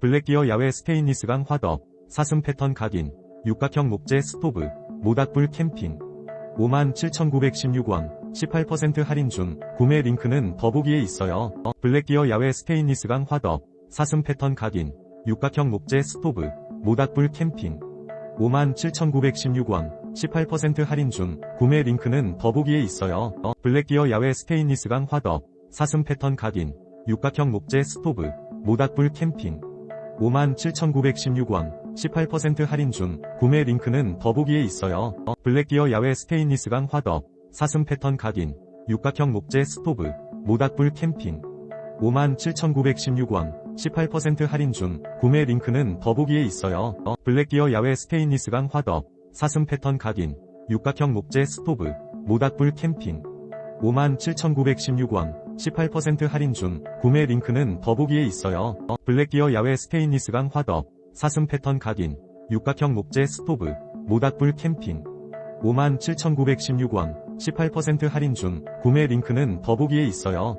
블랙기어 야외 스테인리스강 화덕, 사슴 패턴 각인, 육각형 목재 스토브, 모닥불 캠핑. 57,916원, 18% 할인 중, 구매 링크는 더보기에 있어요. 블랙기어 야외 스테인리스강 화덕, 사슴 패턴 각인, 육각형 목재 스토브, 모닥불 캠핑. 57,916원, 18% 할인 중, 구매 링크는 더보기에 있어요. 블랙기어 야외 스테인리스강 화덕, 사슴 패턴 각인, 육각형 목재 스토브, 모닥불 캠핑. 57,916원, 18% 할인 중, 구매 링크는 더보기에 있어요. 블랙기어 야외 스테인리스강 화덕, 사슴 패턴 각인, 육각형 목재 스토브, 모닥불 캠핑. 57,916원, 18% 할인 중, 구매 링크는 더보기에 있어요. 블랙기어 야외 스테인리스강 화덕, 사슴 패턴 각인, 육각형 목재 스토브, 모닥불 캠핑. 57,916원, 18% 할인 중, 구매 링크는 더보기에 있어요. 블랙기어 야외 스테인리스강 화덕, 사슴 패턴 각인, 육각형 목재 스토브, 모닥불 캠핑. 57,916원, 18% 할인 중, 구매 링크는 더보기에 있어요.